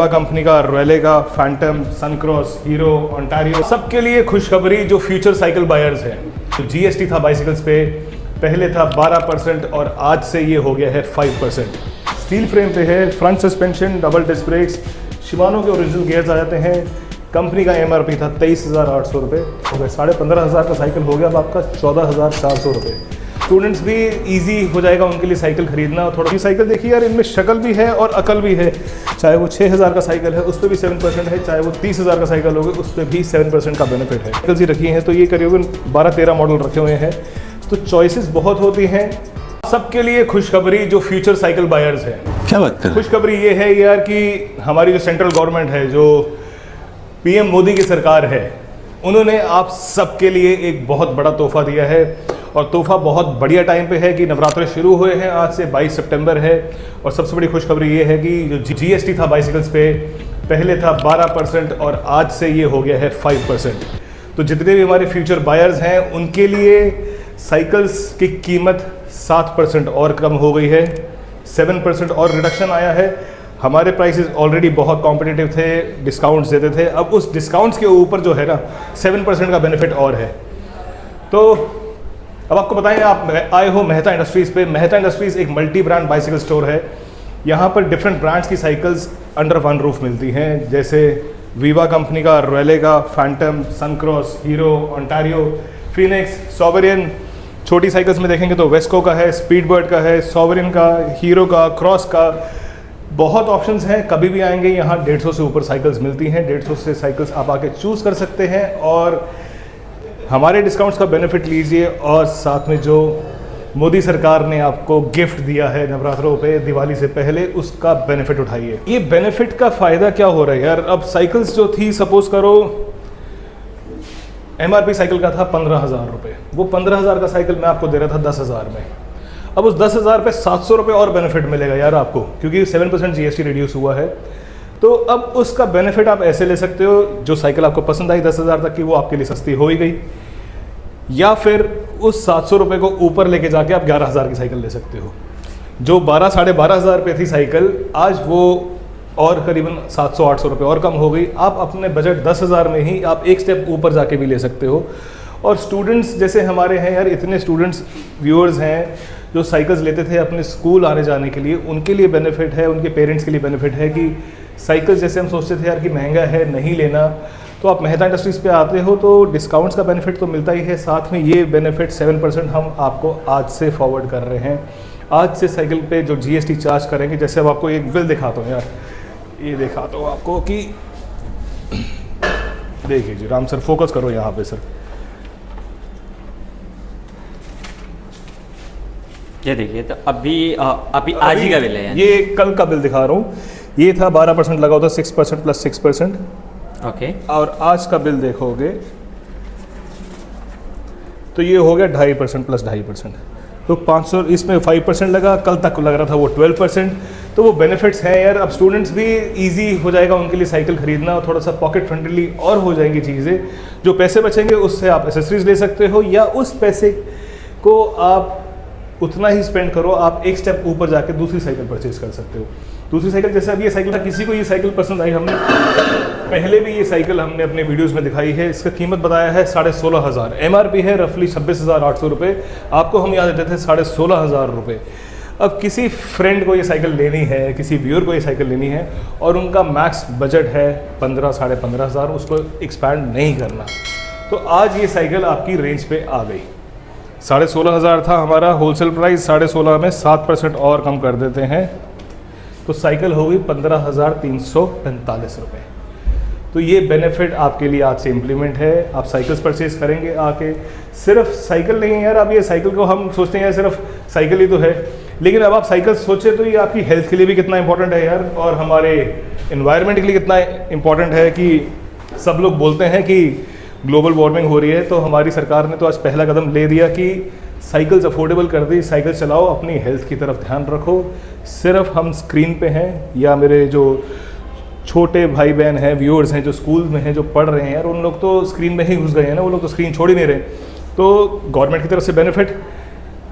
Company का royale का Phantom, Suncross, hero, Ontario, सबके लिए खुशखबरी जो फ्यूचर साइकिल बायर्स हैं। तो जीएसटी था बाइसिकल्स पे, पहले था 12% और आज से ये हो गया है 5%। स्टील फ्रेम पे है, front suspension, double disc brakes, Shimano के ओरिजिनल गियर्स आ जाते हैं। कंपनी का एमआरपी था 23,800 रुपये, हो गए 15,500 का साइकिल हो गया अब आपका 14,400 रुपये। स्टूडेंट्स भी इजी हो जाएगा उनके लिए साइकिल खरीदना। और थोड़ा साइकिल देखिए यार, इनमें शक्ल भी है और अकल भी है। चाहे वो 6,000 का साइकिल है उस पर भी 7% है, चाहे वो 30,000 का साइकिल होगा उस पर भी 7% का बेनिफिट है। साइकिल्स ही रखी हैं तो ये करीबन 12-13 मॉडल रखे हुए हैं, तो चॉइसेस बहुत होती हैं। सबके लिए खुशखबरी जो फ्यूचर साइकिल बायर्स हैं। क्या बात कर? खुशखबरी ये है यार कि हमारी जो सेंट्रल गवर्नमेंट है, जो पीएम मोदी की सरकार है, उन्होंने आप सबके लिए एक बहुत बड़ा तोहफा दिया है। और तोहफा बहुत बढ़िया टाइम पे है कि नवरात्रे शुरू हुए हैं, आज से 22 सितंबर है। और सबसे बड़ी खुशखबरी ये है कि जो जीएसटी था बाइसिकल्स पे, पहले था 12% और आज से ये हो गया है 5%। तो जितने भी हमारे फ्यूचर बायर्स हैं उनके लिए साइकिल्स की कीमत 7% और कम हो गई है, 7% और रिडक्शन आया है। हमारे प्राइसेस ऑलरेडी बहुत कॉम्पिटिटिव थे, डिस्काउंट्स देते थे, अब उस डिस्काउंट्स के ऊपर जो है ना 7% का बेनिफिट और है। तो अब आपको बताएं, आप आए हो मेहता इंडस्ट्रीज़ पे। मेहता इंडस्ट्रीज़ एक मल्टी ब्रांड बाइसिकल स्टोर है। यहाँ पर डिफरेंट ब्रांड्स की साइकिल्स अंडर वन रूफ मिलती हैं, जैसे वीवा कंपनी का रॉयले का Phantom, Suncross, hero, Ontario, Phoenix, सॉवरियन। छोटी साइकिल्स में देखेंगे तो वेस्को का है, स्पीडबर्ड का है, सॉवरियन का, हीरो का, क्रॉस का, बहुत ऑप्शंस हैं। कभी भी आएंगे यहाँ 150 से ऊपर साइकिल्स मिलती हैं। 150 से साइकिल्स आप आके चूज़ कर सकते हैं और हमारे डिस्काउंट्स का बेनिफिट लीजिए। और साथ में जो मोदी सरकार ने आपको गिफ्ट दिया है नवरात्रों पे दिवाली से पहले, उसका बेनिफिट उठाइए। ये बेनिफिट का फ़ायदा क्या हो रहा है यार, अब साइकिल्स जो थी, सपोज करो एमआरपी साइकिल का था 15,000 रुपये, वो 15,000 का साइकिल मैं आपको दे रहा था 10,000 में। अब उस 10,000 पे 700 रुपये और बेनिफिट मिलेगा यार आपको, क्योंकि 7% जीएसटी रिड्यूस हुआ है। तो अब उसका बेनिफिट आप ऐसे ले सकते हो, जो साइकिल आपको पसंद आई 10,000 तक की, वो आपके लिए सस्ती हो ही गई। या फिर उस 700 रुपये को ऊपर लेके जाके आप 11,000 की साइकिल ले सकते हो। जो 12-12,500 रुपये थी साइकिल, आज वो और करीबन 700-800 रुपये और कम हो गई। आप अपने बजट 10,000 में ही आप एक स्टेप ऊपर जाके भी ले सकते हो। और स्टूडेंट्स जैसे हमारे हैं यार, इतने स्टूडेंट्स व्यूअर्स हैं जो साइकिल्स लेते थे अपने स्कूल आने जाने के लिए, उनके लिए बेनिफिट है, उनके पेरेंट्स के लिए बेनिफिट है कि साइकिल्स जैसे हम सोचते थे यार कि महंगा है, नहीं लेना, तो आप मेहता इंडस्ट्रीज़ पे आते हो तो डिस्काउंट्स का बेनिफिट तो मिलता ही है, साथ में ये बेनिफिट 7% हम आपको आज से फॉरवर्ड कर रहे हैं। आज से साइकिल पे जो जीएसटी चार्ज करेंगे, जैसे अब आपको एक बिल दिखाता हूँ यार, ये दिखाता हूँ आपको कि देखिए जी, राम सर फोकस करो यहाँ पे सर, ये देखिए। तो अभी आज ही का बिल है यानी? ये कल का बिल दिखा रहा हूँ। ये था 12% लगा होता, 6% प्लस 6%। ओके। और आज का बिल देखोगे तो ये हो गया 2.5% प्लस 2.5%, तो 500, इसमें 5% लगा, कल तक लग रहा था वो 12%। तो वो बेनिफिट्स हैं यार। अब स्टूडेंट्स भी इजी हो जाएगा उनके लिए साइकिल खरीदना, और थोड़ा सा पॉकेट फ्रेंडली और हो जाएंगी चीज़ें। जो पैसे बचेंगे उससे आप एसेसरीज ले सकते हो, या उस पैसे को आप उतना ही स्पेंड करो, आप एक स्टेप ऊपर जाके दूसरी साइकिल परचेज कर सकते हो। दूसरी साइकिल जैसे अब ये साइकिल था, किसी को ये साइकिल पसंद आई, हमने पहले भी ये साइकिल हमने अपने वीडियोस में दिखाई है। इसका कीमत बताया है 16,500, एमआरपी है रफली 26,800 रुपये, आपको हम यहाँ देते थे 16,500 रुपये। अब किसी फ्रेंड को ये साइकिल लेनी है, किसी व्यूअर को ये साइकिल लेनी है और उनका मैक्स बजट है 15,000-15,500, उसको एक्सपैंड नहीं करना, तो आज ये साइकिल आपकी रेंज पे आ गई। 16,500 था हमारा होलसेल प्राइस, 16,500 में 7% और कम कर देते हैं, तो साइकिल होगी 15,345 रुपये। तो ये बेनिफिट आपके लिए आज से इम्प्लीमेंट है। आप साइकिल्स परचेज करेंगे आके, सिर्फ साइकिल नहीं है यार, अब ये साइकिल को हम सोचते हैं सिर्फ साइकिल ही तो है, लेकिन अब आप साइकिल सोचे तो ये आपकी हेल्थ के लिए भी कितना इंपॉर्टेंट है यार, और हमारे इन्वायरमेंट के लिए कितना इंपॉर्टेंट है। कि सब लोग बोलते हैं कि ग्लोबल वार्मिंग हो रही है, तो हमारी सरकार ने तो आज पहला कदम ले दिया कि साइकिल्स अफोर्डेबल कर दी। साइकिल चलाओ, अपनी हेल्थ की तरफ ध्यान रखो। सिर्फ हम स्क्रीन पे हैं, या मेरे जो छोटे भाई बहन हैं, व्यूअर्स हैं जो स्कूल में हैं, जो पढ़ रहे हैं यार, उन लोग तो स्क्रीन में ही घुस गए हैं ना, वो लोग तो स्क्रीन छोड़ ही नहीं रहे। तो गवर्नमेंट की तरफ से बेनिफिट,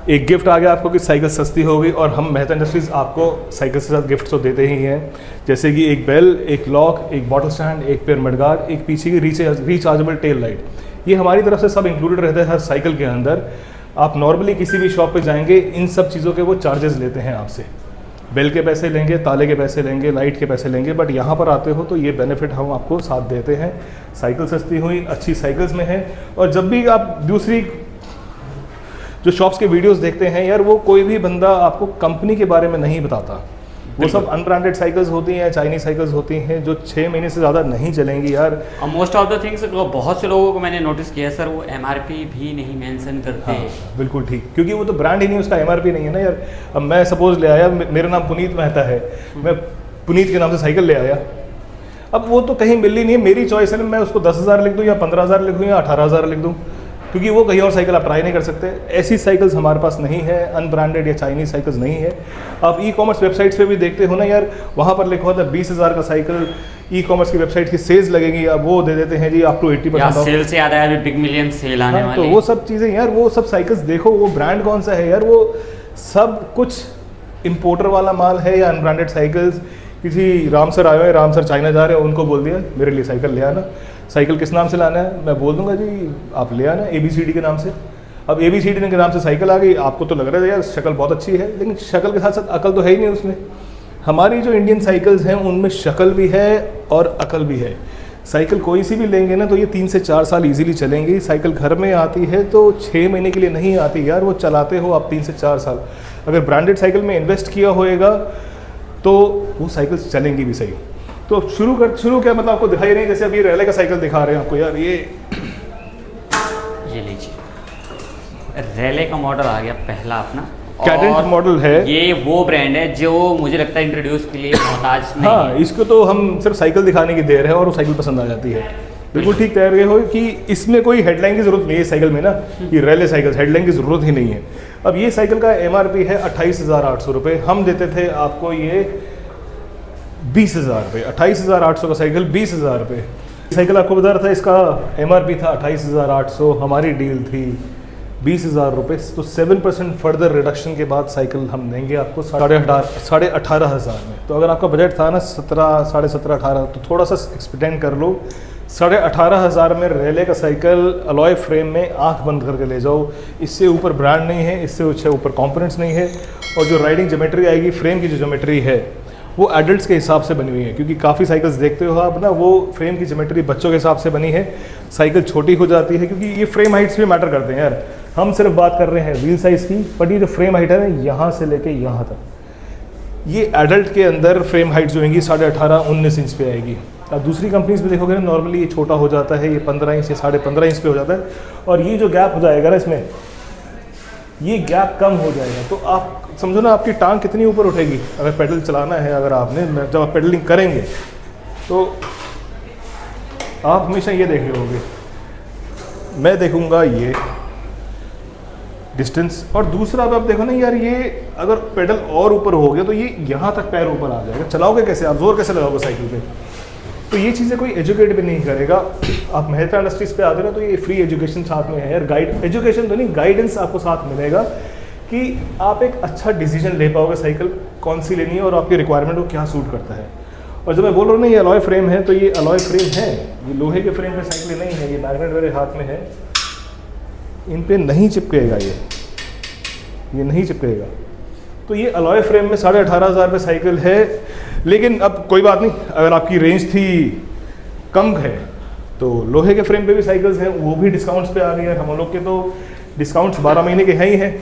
एक गिफ्ट आ गया आपको कि साइकिल सस्ती हो गई, और हम मेहता इंडस्ट्रीज़ आपको साइकिल के साथ गिफ्ट तो देते ही हैं, जैसे कि एक बेल, एक लॉक, एक बॉटल स्टैंड, एक पेयर मडगार्ड, एक पीछे की रिचार्जेबल टेल लाइट। ये हमारी तरफ से सब इंक्लूडेड रहता है हर साइकिल के अंदर। आप नॉर्मली किसी भी शॉप पे जाएंगे, इन सब चीज़ों के वो चार्जेस लेते हैं आपसे, बेल के पैसे लेंगे, ताले के पैसे लेंगे, लाइट के पैसे लेंगे, बट यहाँ पर आते हो तो ये बेनिफिट हम आपको साथ देते हैं। साइकिल सस्ती हुई, अच्छी साइकिल्स में है। और जब भी आप दूसरी जो शॉप्स के वीडियोस देखते हैं यार, वो कोई भी बंदा आपको कंपनी के बारे में नहीं बताता, वो सब अनब्रांडेड साइकिल्स होती हैं, चाइनीज साइकिल्स होती हैं जो 6 महीने से ज़्यादा नहीं चलेंगी यार। मोस्ट ऑफ द थिंग्स बहुत से लोगों को मैंने नोटिस किया सर, वो एमआरपी भी नहीं मेंशन करते हैं। हाँ, बिल्कुल ठीक, क्योंकि वो तो ब्रांड ही नहीं, उसका एमआरपी नहीं है ना यार। अब मैं सपोज ले आया, मेरा नाम पुनीत मेहता है, मैं पुनीत के नाम से साइकिल ले आया, अब वो तो कहीं मिल ही नहीं है, मेरी चॉइस है, मैं उसको 10,000 लिख दूँ या 15,000 लिख दूँ या 18,000 लिख दूँ, क्योंकि वो कहीं और साइकिल आप ट्राई नहीं कर सकते। ऐसी साइकिल्स हमारे पास नहीं है, अनब्रांडेड या चाइनीज साइकिल्स नहीं है। आप ई कॉमर्स वेबसाइट्स पे भी देखते हो ना यार, वहाँ पर लिखा होता है 20,000 का साइकिल, ई कॉमर्स की वेबसाइट की सेल्स लगेगी, अब वो दे देते हैं जी आप टू 80%। सेल से याद आया, बिग मिलियन सेल आने वाली, तो वो सब चीज़ें यार, वो सब साइकिल्स देखो, वो ब्रांड कौन सा है यार, वो सब कुछ इम्पोर्टर वाला माल है या अनब्रांडेड साइकिल्स। किसी राम सर आए हुए, राम सर चाइना जा रहे हैं, उनको बोल दिया मेरे लिए साइकिल ले आना। साइकिल किस नाम से लाना है, मैं बोल दूंगा जी आप ले आना ABCD के नाम से। अब ABCD के नाम से साइकिल आ गई, आपको तो लग रहा है यार शक्ल बहुत अच्छी है, लेकिन शक्ल के साथ साथ अकल तो है ही नहीं उसमें। हमारी जो इंडियन साइकिल्स हैं उनमें शक्ल भी है और अकल भी है। साइकिल कोई सी भी लेंगे ना तो ये 3 से 4 साल इजीली चलेंगी। साइकिल घर में आती है तो 6 महीने के लिए नहीं आती यार, वो चलाते हो आप 3 से 4 साल। अगर ब्रांडेड साइकिल में इन्वेस्ट किया होएगा तो वो साइकिल चलेंगी भी सही। तो शुरू क्या मतलब आपको दिखाई नहीं, जैसे अभी रैले का साइकिल दिखा रहे हैं आपको यार, ये लीजिए रैले का मॉडल आ गया पहला अपना, कैडेंट मॉडल है। ये वो ब्रांड है जो मुझे लगता है इंट्रोड्यूस के लिए मोहताज नहीं हाँ, है। इसको तो हम सिर्फ साइकिल दिखाने की देर है और वो साइकिल पसंद आ जाती है। बिल्कुल ठीक तैयार गए हो कि इसमें कोई हेडलाइन की जरूरत नहीं है साइकिल में ना, कि रैले साइकिल हेडलाइन की जरूरत ही नहीं है। अब ये साइकिल का MRP है 28,800 रुपये, हम देते थे आपको ये 20,000 रुपये। 28,800 का साइकिल 20,000 रुपये। साइकिल आपको बता रहा था इसका MRP था 28,800, हमारी डील थी 20,000 रुपये। तो 7% फर्दर रिडक्शन के बाद साइकिल हम देंगे आपको 18,500 में। तो अगर आपका बजट था ना 17, 17.5, 18, तो थोड़ा सा एक्सपेंड कर लो। 18,500 में रैले का साइकिल अलॉय फ्रेम में आंख बंद करके ले जाओ। इससे ऊपर ब्रांड नहीं है, इससे ऊपर कंपोनेंट्स नहीं है, और जो राइडिंग ज्योमेट्री आएगी, फ्रेम की जो ज्योमेट्री है वो एडल्ट्स के हिसाब से बनी हुई है, क्योंकि काफ़ी साइकिल्स देखते हो आप ना, वो फ्रेम की ज्योमेट्री बच्चों के हिसाब से बनी है। साइकिल छोटी हो जाती है क्योंकि ये फ्रेम हाइट्स भी मैटर करते हैं यार। हम सिर्फ बात कर रहे हैं व्हील साइज़ की, बट ये जो फ्रेम हाइट है ना, यहाँ से लेके यहाँ तक, ये एडल्ट के अंदर फ्रेम हाइट जो होंगी 18.5-19 इंच पे आएगी। अब दूसरी कंपनीज में देखोगे ना, नॉर्मली ये छोटा हो जाता है, ये 15 इंच या 15.5 इंच पे हो जाता है, और ये जो गैप हो जाएगा ना इसमें, ये गैप कम हो जाएगा। तो आप समझो ना आपकी टांग कितनी ऊपर उठेगी अगर पेडल चलाना है। अगर आपने जब आप पेडलिंग करेंगे तो आप हमेशा ये देख रहे होगे, मैं देखूंगा ये डिस्टेंस, और दूसरा अब आप देखो ना यार, ये अगर पेडल और ऊपर हो गया तो ये यहाँ तक पैर ऊपर आ जाएगा। चलाओगे कैसे आप, जोर कैसे लगाओगे साइकिल पे? तो ये चीज़ें कोई एजुकेट भी नहीं करेगा। आप मेहता इंडस्ट्रीज़ पे आते हो ना, तो ये फ्री एजुकेशन साथ में है यार, गाइड एजुकेशन तो नहीं, गाइडेंस आपको साथ मिलेगा कि आप एक अच्छा डिसीजन ले पाओगे साइकिल कौन सी लेनी है और आपकी रिक्वायरमेंट को क्या सूट करता है। और जब मैं बोल रहा हूँ ना ये अलॉय फ्रेम है, तो ये अलॉय फ्रेम है, ये लोहे के फ्रेम पे साइकिल नहीं है। ये मैग्नेट मेरे हाथ में है, इन पे नहीं चिपकेगा, ये नहीं चिपकेगा। तो ये अलॉय फ्रेम में 18,500 पे साइकिल है। लेकिन अब कोई बात नहीं, अगर आपकी रेंज थी कम है तो लोहे के फ्रेम पे भी साइकिल्स हैं, वो भी डिस्काउंट्स पे आ रही है। हम लोग के तो डिस्काउंट्स 12 महीने के हैं ही हैं।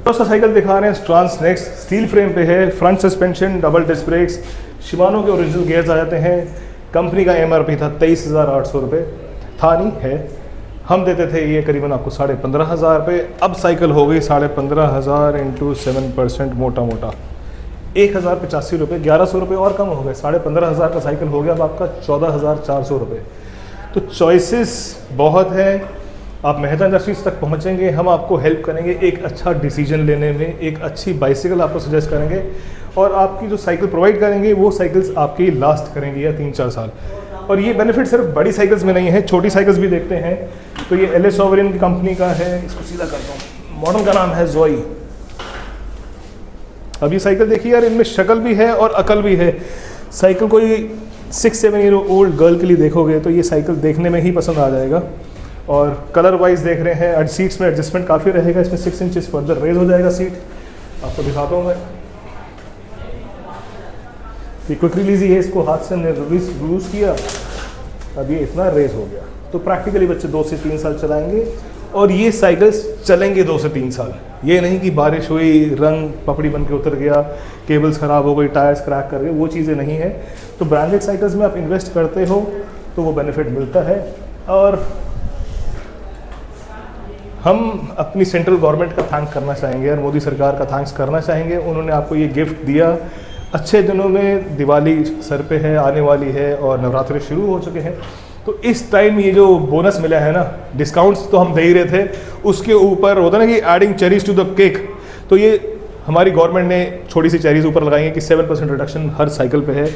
तो उसका साइकिल दिखा रहे हैं ट्रांस नेक्स्ट, स्टील फ्रेम पे है, front suspension, double disc brakes, Shimano के ओरिजिनल गियर्स आ जाते हैं। कंपनी का MRP था 23,800 रुपये, था नहीं है, हम देते थे ये करीबन आपको 15,500 रुपये। अब साइकिल हो गई 15,500 इंटू 7%, मोटा मोटा 1,085 रुपये, 1,100 रुपये और कम हो गए। 15,500 का साइकिल हो गया अब आपका 14,400 रुपये। तो चॉइसेस बहुत हैं। आप मेहता इंडस्ट्रीज तक पहुंचेंगे, हम आपको हेल्प करेंगे एक अच्छा डिसीजन लेने में, एक अच्छी बाइसिकल आपको सजेस्ट करेंगे, और आपकी जो साइकिल प्रोवाइड करेंगे वो साइकिल्स आपकी लास्ट करेंगी या 3-4 साल। और ये बेनिफिट सिर्फ बड़ी साइकिल्स में नहीं है, छोटी साइकिल्स भी देखते हैं। तो ये LA सॉवरेन की कंपनी का है, इसको सीधा करता हूँ। मॉडल का नाम है जोई। अब ये साइकिल देखिए यार, इनमें शक्ल भी है और अकल भी है। साइकिल कोई 6-7 ईयर ओल्ड गर्ल के लिए देखोगे तो ये साइकिल देखने में ही पसंद आ जाएगा। और कलर वाइज देख रहे हैं, सीट्स में एडजस्टमेंट काफ़ी रहेगा, इसमें 6 इंचेस फर्दर रेज हो जाएगा सीट। आपको दिखाता हूँ मैं, ये क्विक रिलीज ही है, इसको हाथ से हमने रिलीज किया, अब ये इतना रेज हो गया। तो प्रैक्टिकली बच्चे 2 से 3 साल चलाएंगे और ये साइकिल्स चलेंगे 2 से 3 साल। ये नहीं कि बारिश हुई, रंग पपड़ी बन के उतर गया, केबल्स ख़राब हो गई, टायर्स क्रैक कर गए, वो चीज़ें नहीं है। तो ब्रांडेड साइकिल्स में आप इन्वेस्ट करते हो तो वो बेनिफिट मिलता है। और हम अपनी सेंट्रल गवर्नमेंट का थैंक करना चाहेंगे और मोदी सरकार का थैंक्स करना चाहेंगे। उन्होंने आपको ये गिफ्ट दिया अच्छे दिनों में, दिवाली सर पे है, आने वाली है और नवरात्रि शुरू हो चुके हैं। तो इस टाइम ये जो बोनस मिला है ना, डिस्काउंट्स तो हम दे ही रहे थे, उसके ऊपर होता है ना कि adding cherries to the cake, तो ये हमारी गवर्नमेंट ने छोटी सी चेरीज ऊपर लगाई है कि 7% रिडक्शन हर साइकिल पे है।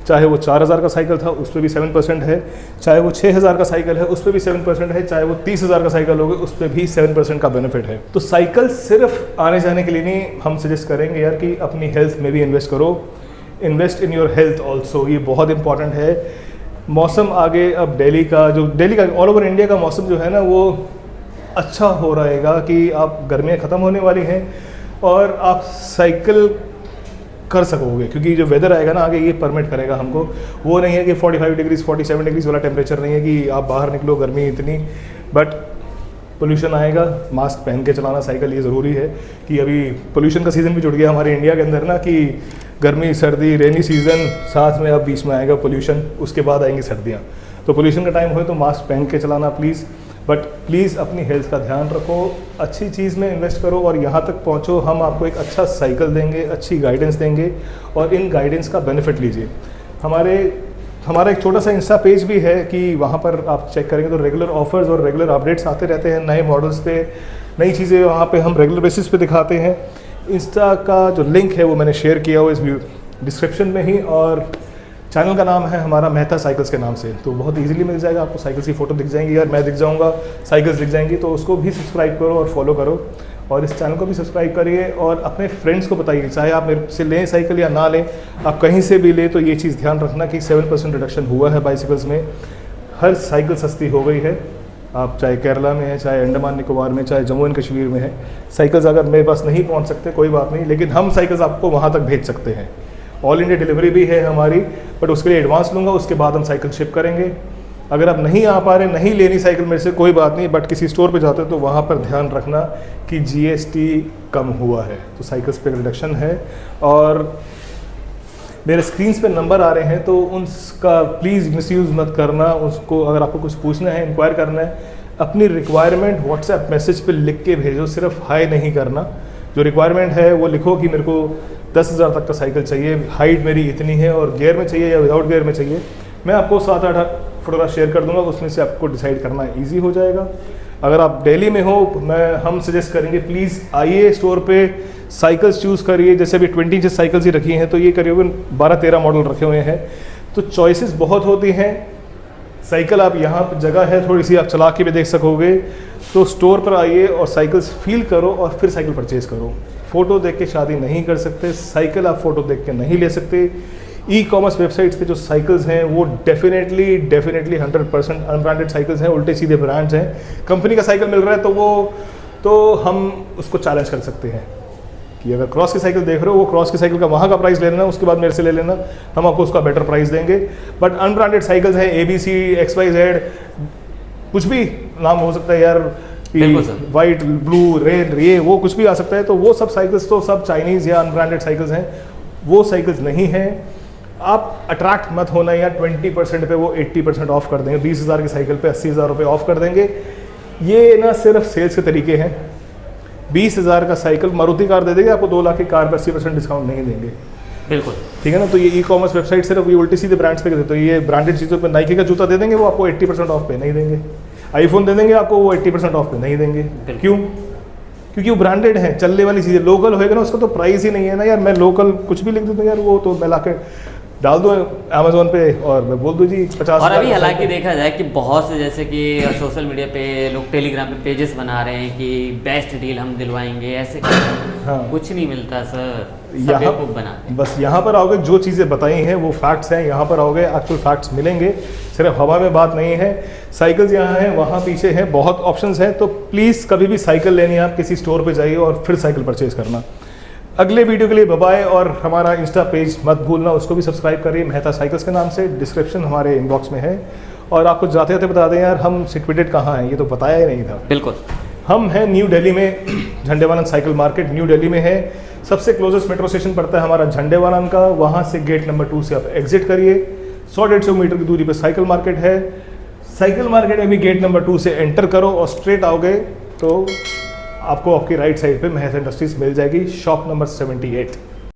चाहे वो 4000 का साइकिल था उस पर भी 7% है, चाहे वो 6000 का साइकिल है उस पर भी 7% है, चाहे वो 30,000 का साइकिल होगा उस पर भी 7% का बेनिफिट है। तो साइकिल सिर्फ आने जाने के लिए नहीं, हम सजेस्ट करेंगे यार कि अपनी हेल्थ में भी इन्वेस्ट करो, invest in your health also, ये बहुत इंपॉर्टेंट है। मौसम आगे अब दिल्ली का ऑल ओवर इंडिया का मौसम जो है ना वो अच्छा हो रहेगा कि आप गर्मियाँ ख़त्म होने वाली हैं और आप साइकिल कर सकोगे, क्योंकि जो वेदर आएगा ना आगे ये परमिट करेगा हमको। वो नहीं है कि 45 डिग्रीज 47 डिग्रीज वाला टेम्परेचर नहीं है कि आप बाहर निकलो गर्मी इतनी, बट पोल्यूशन आएगा, मास्क पहन के चलाना साइकिल ये ज़रूरी है। कि अभी पोल्यूशन का सीज़न भी जुड़ गया हमारे इंडिया के अंदर ना, कि गर्मी सर्दी रेनी सीज़न साथ में, अब बीच में आएगा पोल्यूशन, उसके बाद आएंगी सर्दियाँ। तो पोल्यूशन का टाइम हो तो मास्क पहन के चलाना प्लीज़, बट प्लीज़ अपनी हेल्थ का ध्यान रखो, अच्छी चीज़ में इन्वेस्ट करो और यहाँ तक पहुँचो। हम आपको एक अच्छा साइकिल देंगे, अच्छी गाइडेंस देंगे और इन गाइडेंस का बेनिफिट लीजिए। हमारा एक छोटा सा इंस्टा पेज भी है कि वहाँ पर आप चेक करेंगे तो रेगुलर ऑफर्स और रेगुलर अपडेट्स आते रहते हैं, नए मॉडल्स पे नई चीज़ें वहाँ पे हम रेगुलर बेसिस पे दिखाते हैं। इंस्टा का जो लिंक है वो मैंने शेयर किया हो इस डिस्क्रिप्शन में ही, और चैनल का नाम है हमारा मेहता साइकिल्स के नाम से, तो बहुत इजीली मिल जाएगा आपको। साइकिल्स की फ़ोटो दिख जाएंगी यार, मैं दिख जाऊँगा, साइकिल्स दिख जाएंगी, तो उसको भी सब्सक्राइब करो और फॉलो करो और इस चैनल को भी सब्सक्राइब करिए और अपने फ्रेंड्स को बताइए, चाहे आप मेरे से लें साइकिल या ना लें, आप कहीं से भी लें तो ये चीज़ ध्यान रखना कि 7% रिडक्शन हुआ है बाइसिकल्स में। हर साइकिल सस्ती हो गई है, आप चाहे केरला में है, चाहे अंडमान निकोबार में, चाहे जम्मू एंड कश्मीर में है। साइकिल्स अगर मेरे पास नहीं पहुंच सकते कोई बात नहीं, लेकिन हम साइकिल्स आपको वहां तक भेज सकते हैं। ऑल इंडिया डिलीवरी भी है हमारी, बट उसके लिए एडवांस लूँगा, उसके बाद हम साइकिल शिप करेंगे। अगर आप नहीं आ पा रहे, नहीं लेनी साइकिल मेरे से, कोई बात नहीं, बट किसी स्टोर पे जाते हो तो वहाँ पर ध्यान रखना कि GST कम हुआ है, तो साइकिल्स पे रिडक्शन है। और मेरे स्क्रीन्स पे नंबर आ रहे हैं तो उसका प्लीज़ मिसयूज़ मत करना। उसको अगर आपको कुछ पूछना है, इंक्वायर करना है, अपनी रिक्वायरमेंट व्हाट्सएप मैसेज पे लिख के भेजो, सिर्फ हाई नहीं करना। जो रिक्वायरमेंट है वो लिखो कि मेरे को 10,000 तक का साइकिल चाहिए, हाइट मेरी इतनी है और गियर में चाहिए या विदाउट गियर में चाहिए। मैं आपको 7-8 फोटोग्राफ शेयर कर दूंगा, उसमें से आपको डिसाइड करना ईजी हो जाएगा। अगर आप दिल्ली में हो, हम सजेस्ट करेंगे प्लीज़ आइए स्टोर पे, साइकिल्स चूज़ करिए। जैसे अभी 20 इंच साइकिल्स ही रखी हैं तो ये करीबन 12-13 मॉडल रखे हुए हैं, तो चॉइसेस बहुत होती हैं। साइकिल आप यहाँ पर जगह है थोड़ी सी, आप चला के भी देख सकोगे, तो स्टोर पर आइए और साइकिल्स फील करो और फिर साइकिल परचेज़ करो। फ़ोटो देख के शादी नहीं कर सकते, साइकिल आप फ़ोटो देख के नहीं ले सकते। ई-कॉमर्स वेबसाइट्स पे जो साइकिल्स हैं वो डेफिनेटली 100% अनब्रांडेड साइकिल्स हैं, उल्टे सीधे ब्रांड्स हैं। कंपनी का साइकिल मिल रहा है तो हम उसको चैलेंज कर सकते हैं कि अगर क्रॉस की साइकिल देख रहे हो, वो क्रॉस की साइकिल का वहाँ का प्राइस ले लेना, उसके बाद मेरे से ले लेना, हम आपको उसका बेटर प्राइस देंगे। बट अनब्रांडेड साइकिल्स हैं, ABC, XYZ, कुछ भी नाम हो सकता है यार, वाइट, ब्लू, रेड, ये वो कुछ भी आ सकता है। तो वो सब साइकिल्स तो सब चाइनीज़ या अनब्रांडेड साइकिल्स हैं, वो साइकिल्स नहीं हैं। आप अट्रैक्ट मत होना यार, 20% पे वो 80% ऑफ कर देंगे, 20,000 की साइकिल पे 80,000 रुपये ऑफ कर देंगे। ये ना सिर्फ सेल्स के तरीके हैं। 20,000 का साइकिल मारुति कार दे देंगे आपको, 2 लाख की कार पर 80% डिस्काउंट नहीं देंगे। बिल्कुल ठीक है ना। तो ये ई-कॉमर्स वेबसाइट सिर्फ ये उल्टी सीधे ब्रांड्स पे देते, तो ये ब्रांडेड चीज़ों पे नाइकी का जूता दे देंगे, वो आपको 80% ऑफ पे नहीं देंगे। आईफोन दे देंगे आपको, वो 80% ऑफ पे नहीं देंगे। क्यों? क्योंकि वो ब्रांडेड है, चलने वाली चीज़ें। लोकल होएगा ना, उसका तो प्राइस ही नहीं है ना यार। मैं लोकल कुछ भी लिख देता हूँ यार, वो तो मैं ला के डाल दो अमेजोन पे और मैं बोल दूँ जी 50। और अभी हालांकि देखा जाए कि बहुत से जैसे कि सोशल मीडिया पे लोग टेलीग्राम पे पेजेस बना रहे हैं कि बेस्ट डील हम दिलवाएंगे, ऐसे हाँ। कुछ नहीं मिलता सर, सब यहाँ बेवकूफ बनाते हैं। बस यहाँ पर आओगे, जो चीज़ें बताई हैं वो फैक्ट्स हैं, यहाँ पर आओगे एक्चुअल फैक्ट्स मिलेंगे, सिर्फ हवा में बात नहीं है। साइकिल्स यहाँ हैं, वहाँ पीछे हैं, बहुत ऑप्शंस हैं, तो प्लीज़ कभी भी साइकिल लेनी है आप किसी स्टोर पे जाइए और फिर साइकिल परचेज करना। अगले वीडियो के लिए बाय, और हमारा इंस्टा पेज मत भूलना, उसको भी सब्सक्राइब करिए मेहता साइकिल्स के नाम से, डिस्क्रिप्शन हमारे इनबॉक्स में है। और आपको जाते जाते बता दें यार, हम सिचुएटेड कहाँ हैं, ये तो बताया ही नहीं था। बिल्कुल, हम हैं न्यू दिल्ली में, झंडेवालन साइकिल मार्केट न्यू दिल्ली में है। सबसे क्लोजेस्ट मेट्रो स्टेशन पड़ता है हमारा झंडेवालन का, वहाँ से गेट नंबर 2 से आप एग्जिट करिए, 100-150 मीटर की दूरी पर साइकिल मार्केट है। साइकिल मार्केट में भी गेट नंबर 2 से एंटर करो और स्ट्रेट आओगे तो आपको आपकी राइट साइड पे मेहता इंडस्ट्रीज मिल जाएगी, शॉप नंबर 78।